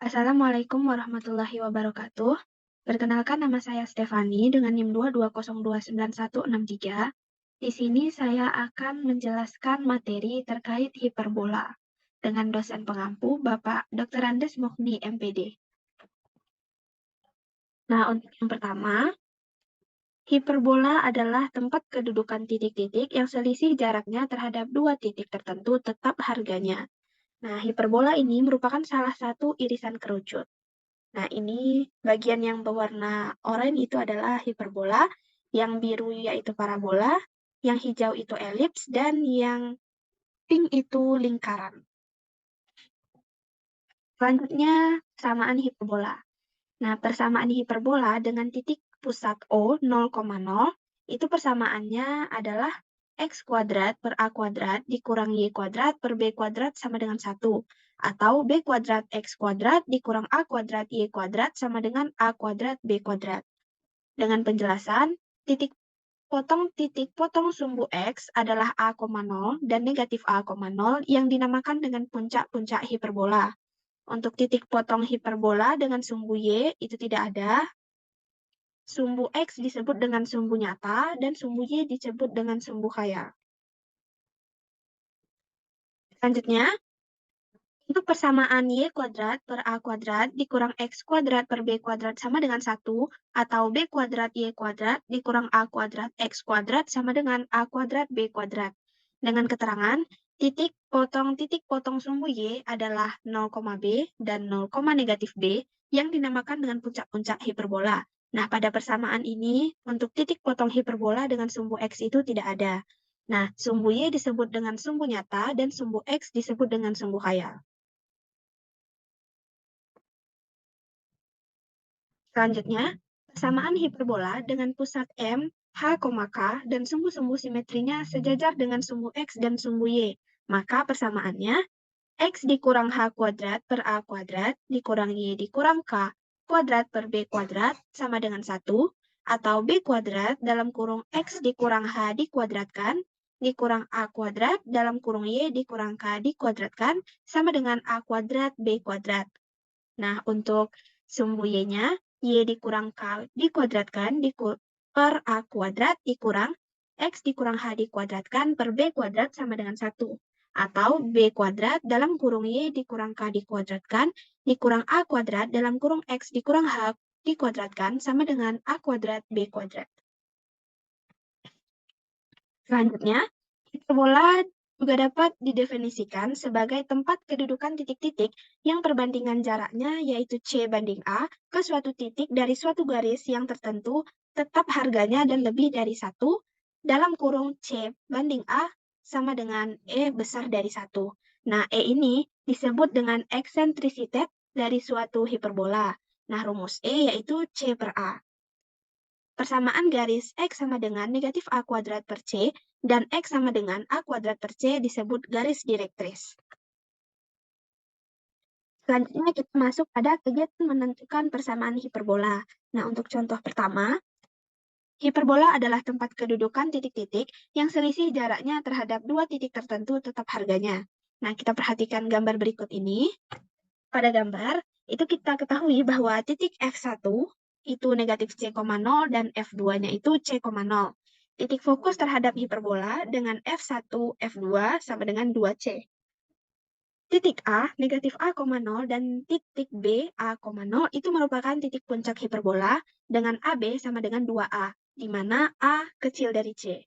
Assalamualaikum warahmatullahi wabarakatuh. Perkenalkan nama saya Stefani dengan NIM 220296163. Di sini saya akan menjelaskan materi terkait hiperbola dengan dosen pengampu Bapak Dr. Andes Mukni MPD. Nah, untuk yang pertama, hiperbola adalah tempat kedudukan titik-titik yang selisih jaraknya terhadap dua titik tertentu tetap harganya. Nah, hiperbola ini merupakan salah satu irisan kerucut. Nah, ini bagian yang berwarna oranye itu adalah hiperbola, yang biru yaitu parabola, yang hijau itu elips, dan yang pink itu lingkaran. Selanjutnya, persamaan hiperbola. Nah, persamaan hiperbola dengan titik pusat O 0,0, itu persamaannya adalah X kuadrat per A kuadrat dikurang Y kuadrat per B kuadrat sama dengan 1. Atau B kuadrat X kuadrat dikurang A kuadrat Y kuadrat sama dengan A kuadrat B kuadrat. Dengan penjelasan, titik potong sumbu X adalah A,0 dan negatif A,0 yang dinamakan dengan puncak-puncak hiperbola. Untuk titik potong hiperbola dengan sumbu Y itu tidak ada. Sumbu X disebut dengan sumbu nyata dan sumbu Y disebut dengan sumbu khayal. Selanjutnya, untuk persamaan Y kuadrat per A kuadrat dikurang X kuadrat per B kuadrat sama dengan 1, atau B kuadrat Y kuadrat dikurang A kuadrat X kuadrat sama dengan A kuadrat B kuadrat. Dengan keterangan, titik potong sumbu Y adalah 0, B dan 0, negatif B yang dinamakan dengan puncak-puncak hiperbola. Nah, pada persamaan ini, untuk titik potong hiperbola dengan sumbu X itu tidak ada. Nah, sumbu Y disebut dengan sumbu nyata dan sumbu X disebut dengan sumbu khayal. Selanjutnya, persamaan hiperbola dengan pusat M, H, K, dan sumbu-sumbu simetrinya sejajar dengan sumbu X dan sumbu Y. Maka persamaannya, X dikurang H kuadrat per A kuadrat dikurang Y dikurang K kuadrat per B kuadrat sama dengan 1, atau B kuadrat dalam kurung X dikurang H dikuadratkan dikurang A kuadrat dalam kurung Y dikurang K dikuadratkan sama dengan A kuadrat B kuadrat. Nah, untuk sumbu Y-nya, Y dikurang K dikuadratkan per A kuadrat dikurang X dikurang H dikuadratkan per B kuadrat sama dengan 1. Atau B kuadrat dalam kurung Y dikurang K dikuadratkan dikurang A kuadrat dalam kurung X dikurang H dikuadratkan sama dengan A kuadrat B kuadrat. Selanjutnya, hiperbola juga dapat didefinisikan sebagai tempat kedudukan titik-titik yang perbandingan jaraknya yaitu C banding A ke suatu titik dari suatu garis yang tertentu tetap harganya dan lebih dari 1 dalam kurung C banding A sama dengan E besar dari 1. Nah, E ini disebut dengan eksentrisitas dari suatu hiperbola. Nah, rumus E yaitu C per A. Persamaan garis X sama dengan negatif A kuadrat per C dan X sama dengan A kuadrat per C disebut garis direktris. Selanjutnya kita masuk pada kegiatan menentukan persamaan hiperbola. Nah, untuk contoh pertama, hiperbola adalah tempat kedudukan titik-titik yang selisih jaraknya terhadap dua titik tertentu tetap harganya. Nah, kita perhatikan gambar berikut ini. Pada gambar, itu kita ketahui bahwa titik F1 itu negatif C,0 dan F2-nya itu C,0. Titik fokus terhadap hiperbola dengan F1, F2 sama dengan 2C. Titik A, negatif A,0 dan titik B, A,0 itu merupakan titik puncak hiperbola dengan AB sama dengan 2A, di mana A kecil dari C.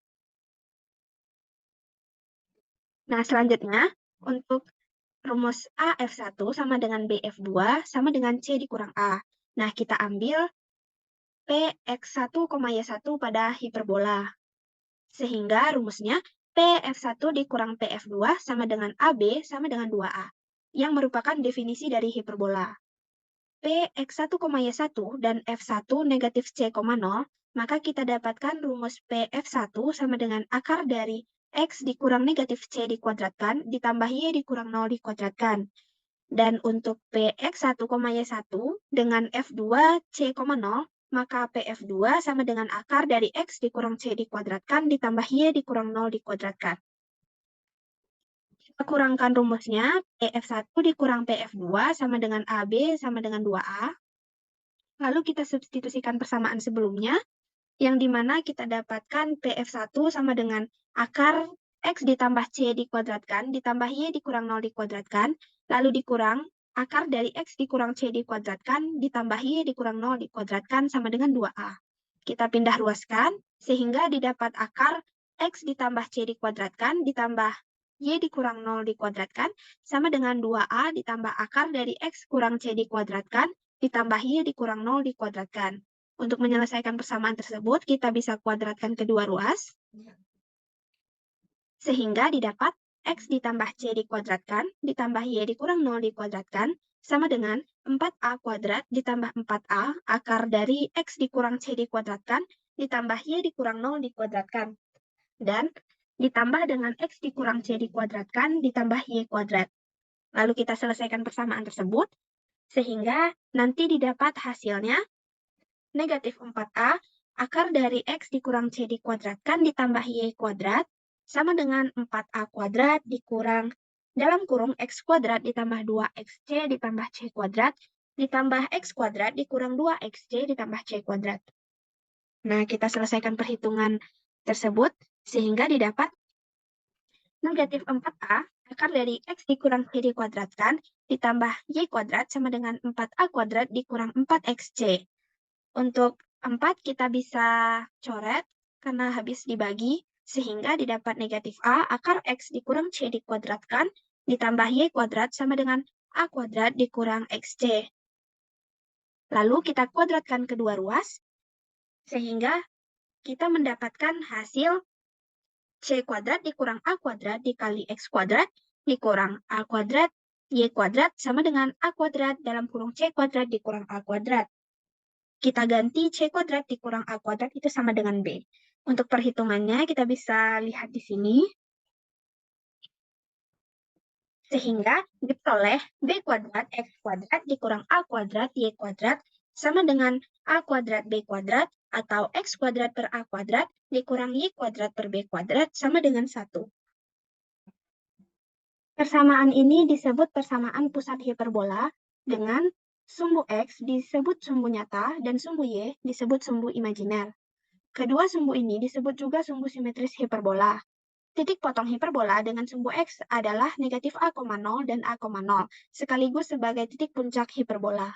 Nah, selanjutnya, untuk rumus AF1 sama dengan BF2 sama dengan C dikurang A. Nah, kita ambil PX1, Y1 pada hiperbola. Sehingga rumusnya PF1 dikurang PF2 sama dengan AB sama dengan 2A, yang merupakan definisi dari hiperbola. PX1, Y1 dan F1 negatif C,0, maka kita dapatkan rumus PF1 sama dengan akar dari X dikurang negatif C dikuadratkan ditambah Y dikurang 0 dikuadratkan. Dan untuk PX1, Y1 dengan F2 C,0, maka PF2 sama dengan akar dari X dikurang C dikuadratkan ditambah Y dikurang 0 dikuadratkan. Kita kurangkan rumusnya, PF1 dikurang PF2 sama dengan AB sama dengan 2A. Lalu kita substitusikan persamaan sebelumnya, yang dimana kita dapatkan PF1 sama dengan akar X ditambah C dikuadratkan, ditambah Y dikurang 0 dikuadratkan, lalu dikurang akar dari X dikurang C dikuadratkan, ditambah Y dikurang 0 dikuadratkan sama dengan 2A. Kita pindah ruaskan, sehingga didapat akar X ditambah C dikuadratkan, ditambah Y dikurang 0 dikuadratkan, sama dengan 2A ditambah akar dari X kurang C dikuadratkan, ditambah Y dikurang 0 dikuadratkan. Untuk menyelesaikan persamaan tersebut, kita bisa kuadratkan kedua ruas, sehingga didapat X ditambah C dikuadratkan, ditambah Y dikurang 0 dikuadratkan, sama dengan 4A kuadrat ditambah 4A, akar dari X dikurang C dikuadratkan, ditambah Y dikurang 0 dikuadratkan. Dan ditambah dengan X dikurang C dikuadratkan, ditambah Y kuadrat. Lalu kita selesaikan persamaan tersebut, sehingga nanti didapat hasilnya negatif 4A, akar dari X dikurang C dikuadratkan ditambah Y kuadrat, sama dengan 4A kuadrat dikurang dalam kurung X kuadrat ditambah 2XC ditambah C kuadrat, ditambah X kuadrat dikurang 2XC ditambah C kuadrat. Nah, kita selesaikan perhitungan tersebut, sehingga didapat negatif 4A, akar dari X dikurang C dikuadratkan, ditambah Y kuadrat sama dengan 4A kuadrat dikurang 4XC. Untuk 4 kita bisa coret karena habis dibagi, sehingga didapat negatif A akar X dikurang C dikuadratkan, ditambah Y kuadrat sama dengan A kuadrat dikurang XC. Lalu kita kuadratkan kedua ruas, sehingga kita mendapatkan hasil C kuadrat dikurang A kuadrat dikali X kuadrat dikurang A kuadrat Y kuadrat sama dengan A kuadrat dalam kurung C kuadrat dikurang A kuadrat. Kita ganti C kuadrat dikurang A kuadrat itu sama dengan B. Untuk perhitungannya kita bisa lihat di sini. Sehingga diperoleh B kuadrat X kuadrat dikurang A kuadrat Y kuadrat sama dengan A kuadrat B kuadrat atau X kuadrat per A kuadrat dikurang Y kuadrat per B kuadrat sama dengan 1. Persamaan ini disebut persamaan pusat hiperbola dengan sumbu X disebut sumbu nyata dan sumbu Y disebut sumbu imajiner. Kedua sumbu ini disebut juga sumbu simetris hiperbola. Titik potong hiperbola dengan sumbu X adalah negatif A,0 dan A,0, sekaligus sebagai titik puncak hiperbola.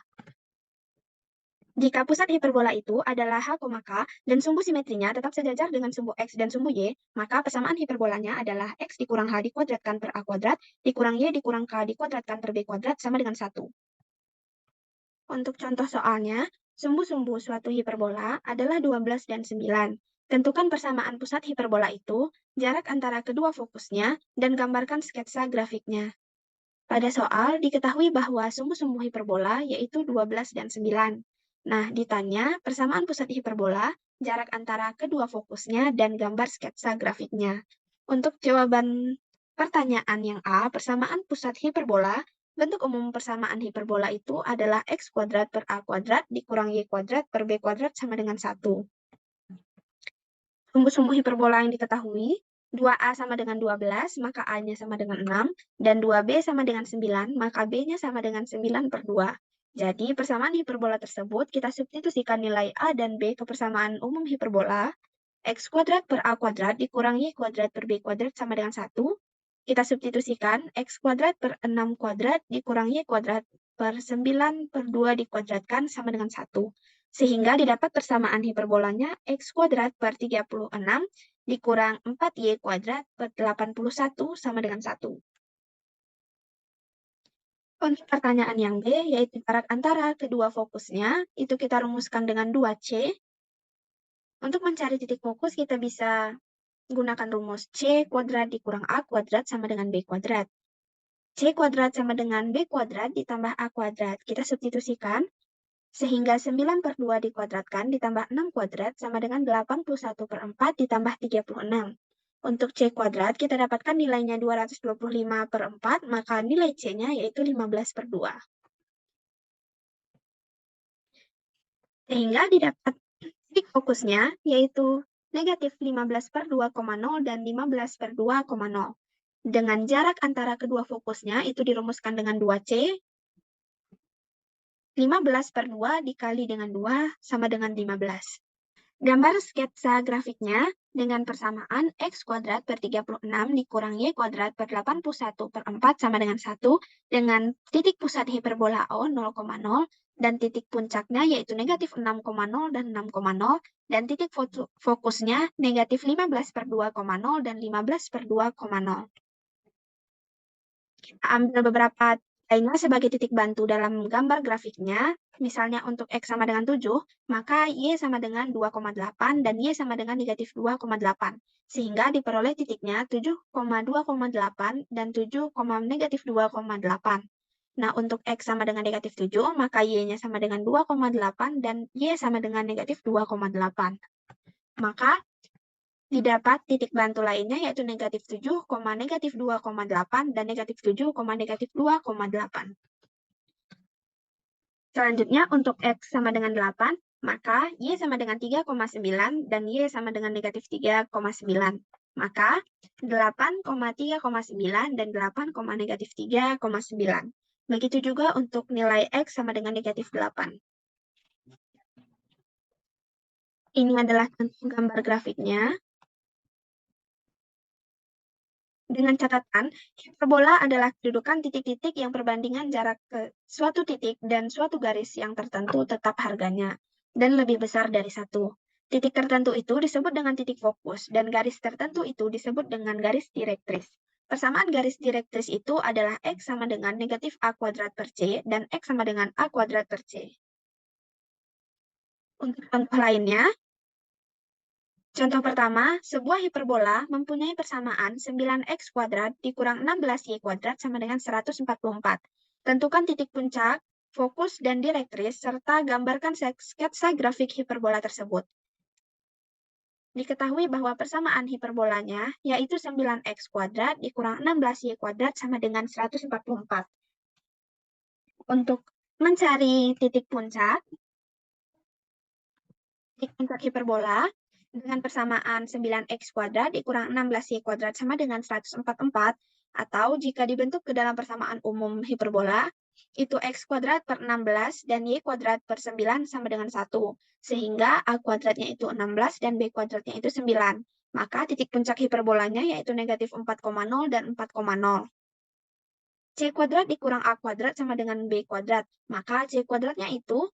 Jika pusat hiperbola itu adalah H, K, dan sumbu simetrinya tetap sejajar dengan sumbu X dan sumbu Y, maka persamaan hiperbolanya adalah X dikurang H dikuadratkan per A kuadrat, dikurang Y dikurang K dikuadratkan per B kuadrat sama dengan 1. Untuk contoh soalnya, sumbu-sumbu suatu hiperbola adalah 12 dan 9. Tentukan persamaan pusat hiperbola itu, jarak antara kedua fokusnya, dan gambarkan sketsa grafiknya. Pada soal, diketahui bahwa sumbu-sumbu hiperbola yaitu 12 dan 9. Nah, ditanya persamaan pusat hiperbola, jarak antara kedua fokusnya, dan gambar sketsa grafiknya. Untuk jawaban pertanyaan yang A, persamaan pusat hiperbola, bentuk umum persamaan hiperbola itu adalah X kuadrat per A kuadrat dikurang Y kuadrat per B kuadrat sama dengan 1. Sumbu-sumbu hiperbola yang diketahui, 2A sama dengan 12, maka A-nya sama dengan 6, dan 2B sama dengan 9, maka B-nya sama dengan 9 per 2. Jadi, persamaan hiperbola tersebut kita substitusikan nilai A dan B ke persamaan umum hiperbola, X kuadrat per A kuadrat dikurang Y kuadrat per B kuadrat sama dengan 1. Kita substitusikan X kuadrat per 6 kuadrat dikurang Y kuadrat per 9 per 2 dikuadratkan sama dengan 1. Sehingga didapat persamaan hiperbolanya X kuadrat per 36 dikurang 4Y kuadrat per 81 sama dengan 1. Untuk pertanyaan yang B, yaitu jarak antara kedua fokusnya, itu kita rumuskan dengan 2C. Untuk mencari titik fokus, kita bisa gunakan rumus C kuadrat dikurang A kuadrat sama dengan B kuadrat. C kuadrat sama dengan B kuadrat ditambah A kuadrat. Kita substitusikan, sehingga 9 per 2 dikuadratkan ditambah 6 kuadrat sama dengan 81 per 4 ditambah 36. Untuk C kuadrat, kita dapatkan nilainya 225 per 4, maka nilai C-nya yaitu 15 per 2. Sehingga didapat titik fokusnya yaitu negatif 15 per 2,0 dan 15 per 2,0. Dengan jarak antara kedua fokusnya itu dirumuskan dengan 2C. 15/2 dikali dengan 2 sama dengan 15. Gambar sketsa grafiknya dengan persamaan X kuadrat per 36 dikurang Y kuadrat per 81/4 sama dengan 1 dengan titik pusat hiperbola O 0,0 dan titik puncaknya yaitu negatif 6,0 dan 6,0 dan titik fokusnya negatif 15/2,0 dan 15/2,0. Kita ambil beberapa lainnya sebagai titik bantu dalam gambar grafiknya. Misalnya untuk X sama dengan 7, maka Y sama dengan 2,8 dan Y sama dengan negatif 2,8. Sehingga diperoleh titiknya 7,2,8 dan 7, negatif 2,8. Nah, untuk X sama dengan negatif 7, maka Y-nya sama dengan 2,8 dan Y sama dengan negatif 2,8. Maka didapat titik bantu lainnya yaitu negatif 7, negatif 2,8 dan negatif 7, negatif 2,8. Selanjutnya untuk X sama dengan 8, maka Y sama dengan 3,9 dan Y sama dengan negatif 3,9. Maka 8,3,9 dan 8, negatif 3,9. Begitu juga untuk nilai X sama dengan negatif 8. Ini adalah contoh gambar grafiknya. Dengan catatan, hiperbola adalah kedudukan titik-titik yang perbandingan jarak ke suatu titik dan suatu garis yang tertentu tetap harganya, dan lebih besar dari satu. Titik tertentu itu disebut dengan titik fokus, dan garis tertentu itu disebut dengan garis direktris. Persamaan garis direktris itu adalah X sama dengan negatif A kuadrat per C, dan X sama dengan A kuadrat per C. Untuk contoh lainnya, contoh pertama, sebuah hiperbola mempunyai persamaan 9x kuadrat dikurang 16y kuadrat sama dengan 144. Tentukan titik puncak, fokus, dan direktris, serta gambarkan sketsa grafik hiperbola tersebut. Diketahui bahwa persamaan hiperbolanya yaitu 9x kuadrat dikurang 16y kuadrat sama dengan 144. Untuk mencari titik puncak hiperbola, dengan persamaan 9x kuadrat dikurang 16y kuadrat sama dengan 144, atau jika dibentuk ke dalam persamaan umum hiperbola, itu x kuadrat per 16 dan y kuadrat per 9 sama dengan 1, sehingga a kuadratnya itu 16 dan b kuadratnya itu 9. Maka titik puncak hiperbolanya yaitu negatif 4,0 dan 4,0. C kuadrat dikurang a kuadrat sama dengan b kuadrat, maka c kuadratnya itu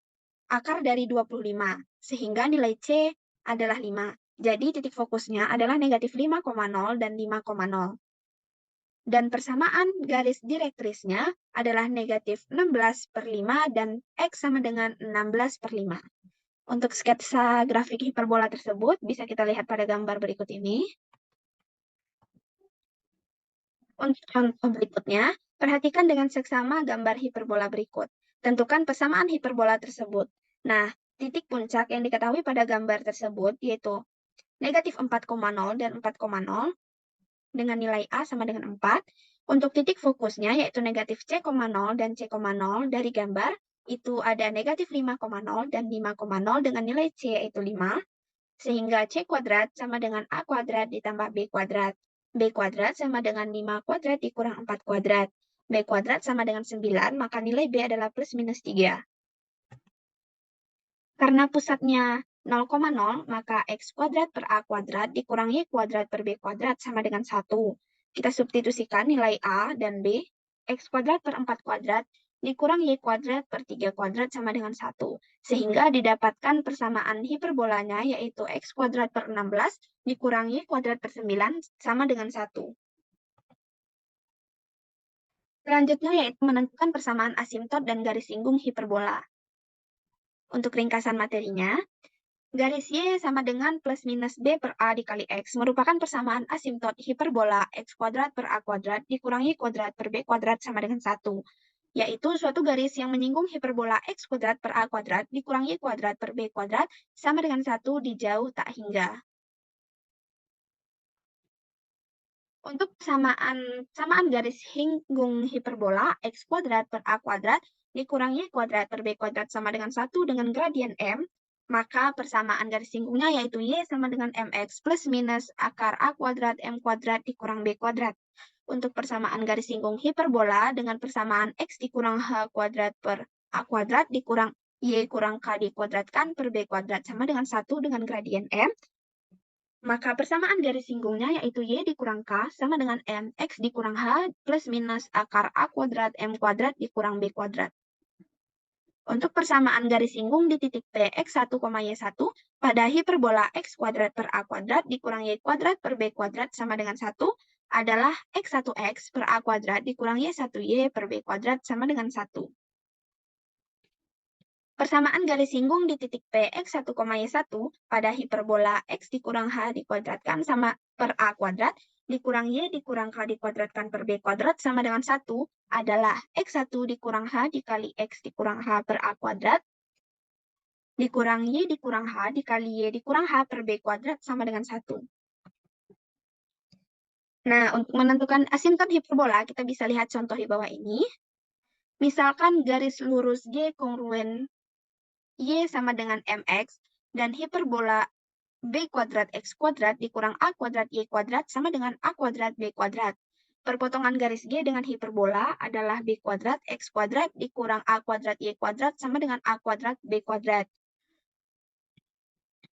akar dari 25, sehingga nilai C adalah 5. Jadi titik fokusnya adalah negatif 5,0 dan 5,0. Dan persamaan garis direktrisnya adalah negatif 16/5 dan X sama dengan 16/5. Untuk sketsa grafik hiperbola tersebut bisa kita lihat pada gambar berikut ini. Untuk contoh berikutnya, perhatikan dengan seksama gambar hiperbola berikut. Tentukan persamaan hiperbola tersebut. Nah, titik puncak yang diketahui pada gambar tersebut yaitu negatif 4,0 dan 4,0 dengan nilai A sama dengan 4. Untuk titik fokusnya yaitu negatif C,0 dan C,0 dari gambar itu ada negatif 5,0 dan 5,0 dengan nilai C yaitu 5. Sehingga C kuadrat sama dengan A kuadrat ditambah B kuadrat. B kuadrat sama dengan 5 kuadrat dikurang 4 kuadrat. B kuadrat sama dengan 9, maka nilai B adalah plus minus 3. Karena pusatnya 0,0, maka X kuadrat per A kuadrat dikurang Y kuadrat per B kuadrat sama dengan 1. Kita substitusikan nilai A dan B. X kuadrat per 4 kuadrat dikurang Y kuadrat per 3 kuadrat sama dengan 1. Sehingga didapatkan persamaan hiperbolanya yaitu X kuadrat per 16 dikurang Y kuadrat per 9 sama dengan 1. Selanjutnya yaitu menentukan persamaan asimtot dan garis singgung hiperbola. Untuk ringkasan materinya, garis Y sama dengan plus minus B per A dikali X merupakan persamaan asimtot hiperbola X kuadrat per A kuadrat dikurang Y kuadrat per B kuadrat sama dengan 1. Yaitu suatu garis yang menyinggung hiperbola X kuadrat per A kuadrat dikurang Y kuadrat per B kuadrat sama dengan 1 di jauh tak hingga. Untuk samaan garis singgung hiperbola X kuadrat per A kuadrat dikurang Y kuadrat per B kuadrat sama dengan 1 dengan gradien M, maka persamaan garis singgungnya yaitu Y sama dengan MX plus minus akar A kuadrat M kuadrat dikurang B kuadrat. untuk persamaan garis singgung hiperbola dengan persamaan X dikurang H kuadrat per A kuadrat dikurang Y kurang K dikuadratkan per B kuadrat sama dengan 1 dengan gradien M, maka persamaan garis singgungnya yaitu Y dikurang K sama dengan M, X dikurang H plus minus akar A kuadrat M kuadrat dikurang B kuadrat. Untuk persamaan garis singgung di titik P X1, Y1 pada hiperbola X kuadrat per A kuadrat dikurang Y kuadrat per B kuadrat sama dengan 1 adalah X1X per A kuadrat dikurang Y1Y per B kuadrat sama dengan 1. Persamaan garis singgung di titik P X1, Y1 pada hiperbola X dikurang H dikuadratkan sama per A kuadrat dikurang Y dikurang K dikuadratkan per B kuadrat sama dengan 1 adalah X1 dikurang H dikali X dikurang H per A kuadrat dikurang Y dikurang H dikali Y dikurang H per B kuadrat sama dengan 1. Nah, untuk menentukan asimtot hiperbola, kita bisa lihat contoh di bawah ini. Misalkan garis lurus G kongruen Y sama dengan MX, dan hiperbola B kuadrat X kuadrat dikurang A kuadrat Y kuadrat sama dengan A kuadrat B kuadrat. Perpotongan garis G dengan hiperbola adalah B kuadrat X kuadrat dikurang A kuadrat Y kuadrat sama dengan A kuadrat B kuadrat.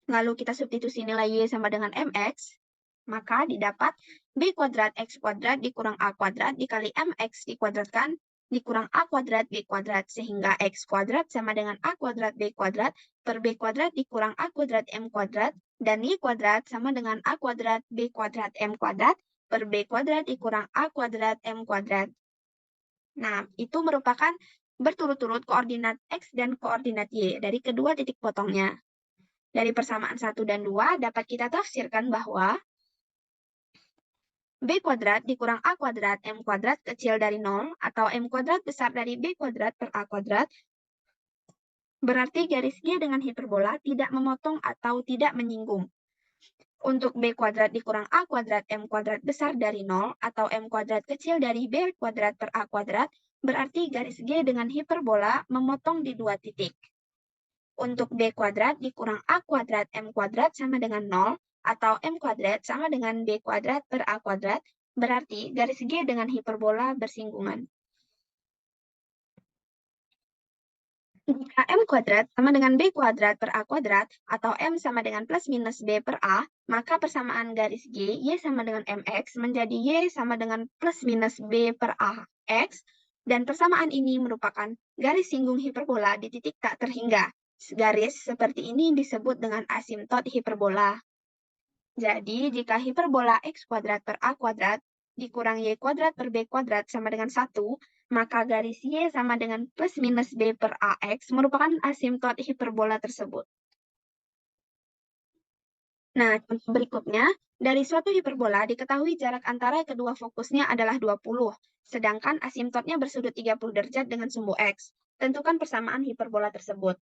Lalu kita substitusi nilai Y sama dengan MX, maka didapat B kuadrat X kuadrat dikurang A kuadrat dikali MX dikuadratkan dikurang A kuadrat B kuadrat, sehingga X kuadrat sama dengan A kuadrat B kuadrat per B kuadrat dikurang A kuadrat M kuadrat, dan Y kuadrat sama dengan A kuadrat B kuadrat M kuadrat per B kuadrat dikurang A kuadrat M kuadrat. Nah, itu merupakan berturut-turut koordinat X dan koordinat Y dari kedua titik potongnya. Dari persamaan 1 dan 2 dapat kita tafsirkan bahwa B kuadrat dikurang A kuadrat M kuadrat kecil dari 0 atau M kuadrat besar dari B kuadrat per A kuadrat berarti garis G dengan hiperbola tidak memotong atau tidak menyinggung. Untuk B kuadrat dikurang A kuadrat M kuadrat besar dari 0 atau M kuadrat kecil dari B kuadrat per A kuadrat berarti garis G dengan hiperbola memotong di dua titik. Untuk B kuadrat dikurang A kuadrat M kuadrat sama dengan 0 atau M kuadrat sama dengan B kuadrat per A kuadrat, berarti garis G dengan hiperbola bersinggungan. Jika M kuadrat sama dengan B kuadrat per A kuadrat, atau M sama dengan plus minus B per A, maka persamaan garis G, Y sama dengan MX, menjadi Y sama dengan plus minus B per A X, dan persamaan ini merupakan garis singgung hiperbola di titik tak terhingga. Garis seperti ini disebut dengan asimtot hiperbola. Jadi, jika hiperbola X kuadrat per A kuadrat dikurang Y kuadrat per B kuadrat sama dengan 1, maka garis Y sama dengan plus minus B per AX merupakan asimtot hiperbola tersebut. Nah, contoh berikutnya, dari suatu hiperbola diketahui jarak antara kedua fokusnya adalah 20, sedangkan asimtotnya bersudut 30 derajat dengan sumbu X. Tentukan persamaan hiperbola tersebut.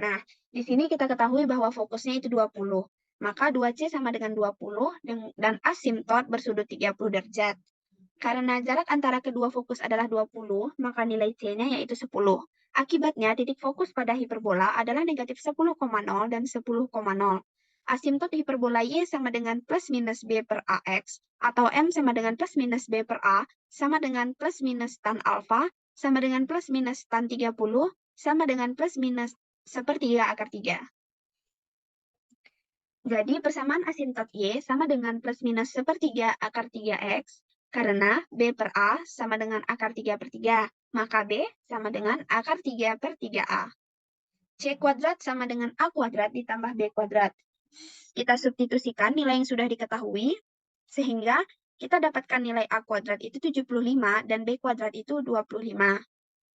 Nah, di sini kita ketahui bahwa fokusnya itu 20. Maka 2C sama dengan 20 dan asimtot bersudut 30 derajat. Karena jarak antara kedua fokus adalah 20, maka nilai C-nya yaitu 10. Akibatnya, titik fokus pada hiperbola adalah negatif 10,0 dan 10,0. Asimtot hiperbola Y sama dengan plus minus B per AX, atau M sama dengan plus minus B per A, sama dengan plus minus tan alfa, sama dengan plus minus tan 30, sama dengan plus minus sepertiga akar 3. Jadi, persamaan asimtot Y sama dengan plus minus sepertiga akar 3X, karena B per A sama dengan akar 3 per 3, maka B sama dengan akar 3 per 3A. C kuadrat sama dengan A kuadrat ditambah B kuadrat. Kita substitusikan nilai yang sudah diketahui, sehingga kita dapatkan nilai A kuadrat itu 75 dan B kuadrat itu 25.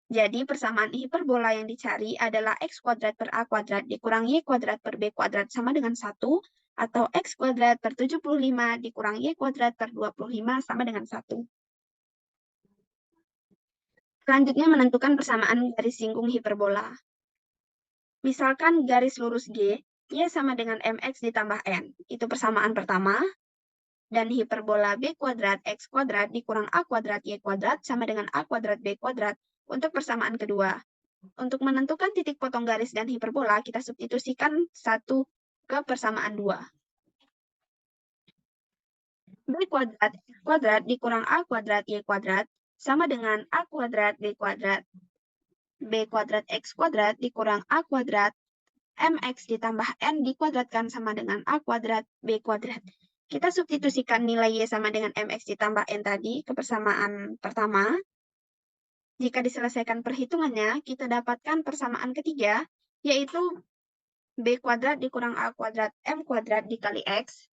Jadi, persamaan hiperbola yang dicari adalah X kuadrat per A kuadrat dikurang Y kuadrat per B kuadrat sama dengan 1, atau X kuadrat per 75 dikurang Y kuadrat per 25 sama dengan 1. Selanjutnya menentukan persamaan garis singgung hiperbola. Misalkan garis lurus G, Y sama dengan MX ditambah N. Itu persamaan pertama. Dan hiperbola B kuadrat X kuadrat dikurang A kuadrat Y kuadrat sama dengan A kuadrat B kuadrat untuk persamaan kedua. Untuk menentukan titik potong garis dan hiperbola, kita substitusikan 1 ke persamaan 2. B kuadrat X kuadrat dikurang A kuadrat Y kuadrat sama dengan A kuadrat B kuadrat. B kuadrat X kuadrat dikurang A kuadrat MX ditambah N dikuadratkan sama dengan A kuadrat B kuadrat. Kita substitusikan nilai Y sama dengan MX ditambah N tadi ke persamaan pertama. Jika diselesaikan perhitungannya, kita dapatkan persamaan ketiga, yaitu B kuadrat dikurang A kuadrat M kuadrat dikali X,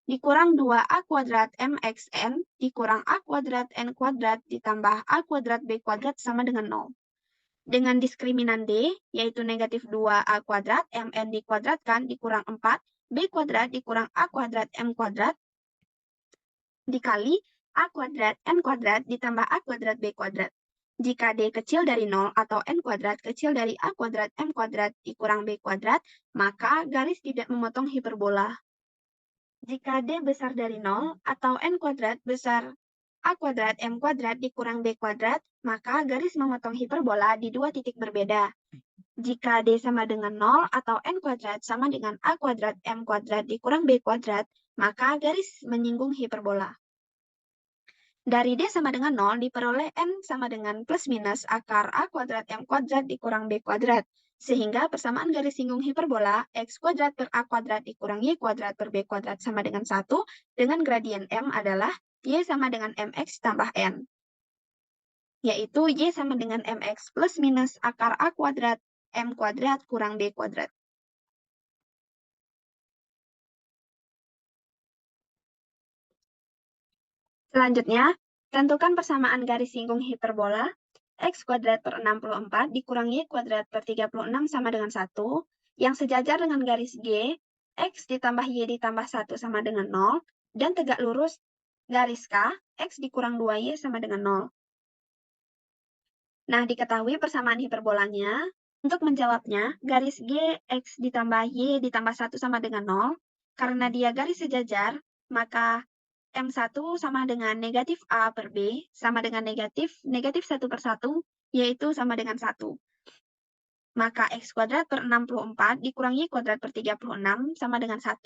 dikurang 2A kuadrat MXN, dikurang A kuadrat N kuadrat ditambah A kuadrat B kuadrat sama dengan 0. Dengan diskriminan D, yaitu negatif 2A kuadrat, MN dikuadratkan, dikurang 4, B kuadrat dikurang A kuadrat M kuadrat, dikali A kuadrat N kuadrat ditambah A kuadrat B kuadrat. Jika D kecil dari 0 atau N kuadrat kecil dari A kuadrat M kuadrat dikurang B kuadrat, maka garis tidak memotong hiperbola. Jika D besar dari 0 atau N kuadrat besar A kuadrat M kuadrat dikurang B kuadrat, maka garis memotong hiperbola di dua titik berbeda. Jika D sama dengan 0 atau N kuadrat sama dengan A kuadrat M kuadrat dikurang B kuadrat, maka garis menyinggung hiperbola. Dari D sama dengan 0 diperoleh N sama dengan plus minus akar A kuadrat M kuadrat dikurang B kuadrat. Sehingga persamaan garis singgung hiperbola X kuadrat per A kuadrat dikurang Y kuadrat per B kuadrat sama dengan 1 dengan gradien M adalah Y sama dengan MX tambah N. Yaitu Y sama dengan MX plus minus akar A kuadrat M kuadrat kurang B kuadrat. Selanjutnya, tentukan persamaan garis singgung hiperbola X kuadrat per 64 dikurang Y kuadrat per 36 sama dengan 1, yang sejajar dengan garis G, X ditambah Y ditambah 1 sama dengan 0, dan tegak lurus garis K, X dikurang 2Y sama dengan 0. Nah, diketahui persamaan hiperbolanya. Untuk menjawabnya, garis G, X ditambah Y ditambah 1 sama dengan 0. Karena dia garis sejajar, maka M1 sama dengan negatif A per B sama dengan negatif 1 per 1, yaitu sama dengan 1. Maka X kuadrat per 64 dikurang Y kuadrat per 36 sama dengan 1.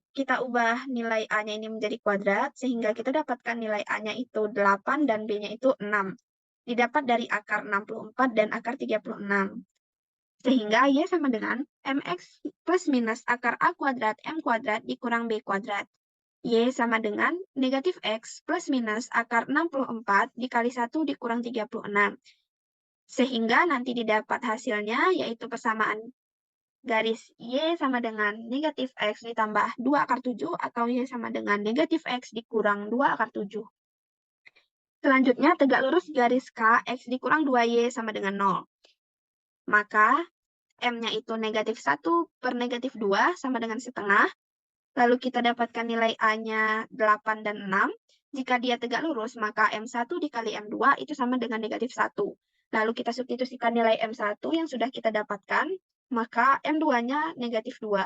Kita ubah nilai A-nya ini menjadi kuadrat, sehingga kita dapatkan nilai A-nya itu 8 dan B-nya itu 6. Didapat dari akar 64 dan akar 36. Sehingga Y sama dengan MX plus minus akar A kuadrat M kuadrat dikurang B kuadrat. Y sama dengan negatif X plus minus akar 64 dikali 1 dikurang 36. Sehingga nanti didapat hasilnya yaitu persamaan garis Y sama dengan negatif X ditambah 2 akar 7 atau Y sama dengan negatif X dikurang 2 akar 7. Selanjutnya tegak lurus garis K X dikurang 2Y sama dengan 0. Maka M-nya itu negatif 1 per negatif 2 sama dengan setengah. Lalu kita dapatkan nilai A-nya 8 dan 6. Jika dia tegak lurus, maka M1 dikali M2 itu sama dengan negatif 1. Lalu kita substitusikan nilai M1 yang sudah kita dapatkan, maka M2-nya negatif 2.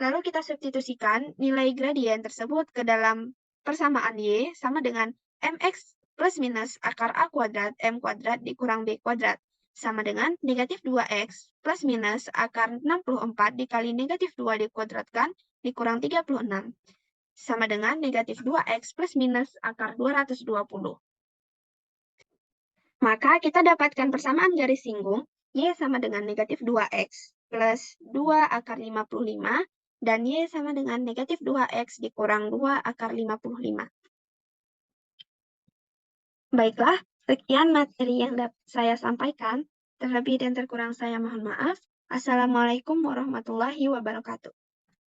Lalu kita substitusikan nilai gradien tersebut ke dalam persamaan Y sama dengan MX plus minus akar A kuadrat M kuadrat dikurang B kuadrat sama dengan negatif 2X plus minus akar 64 dikali negatif 2 dikuadratkan dikurang 36 sama dengan negatif 2X plus minus akar 220. Maka kita dapatkan persamaan garis singgung Y sama dengan negatif 2X plus 2 akar 55 dan Y sama dengan negatif 2X dikurang 2 akar 55. Baiklah, sekian materi yang saya sampaikan. Terlebih dan terkurang saya mohon maaf. Assalamualaikum warahmatullahi wabarakatuh.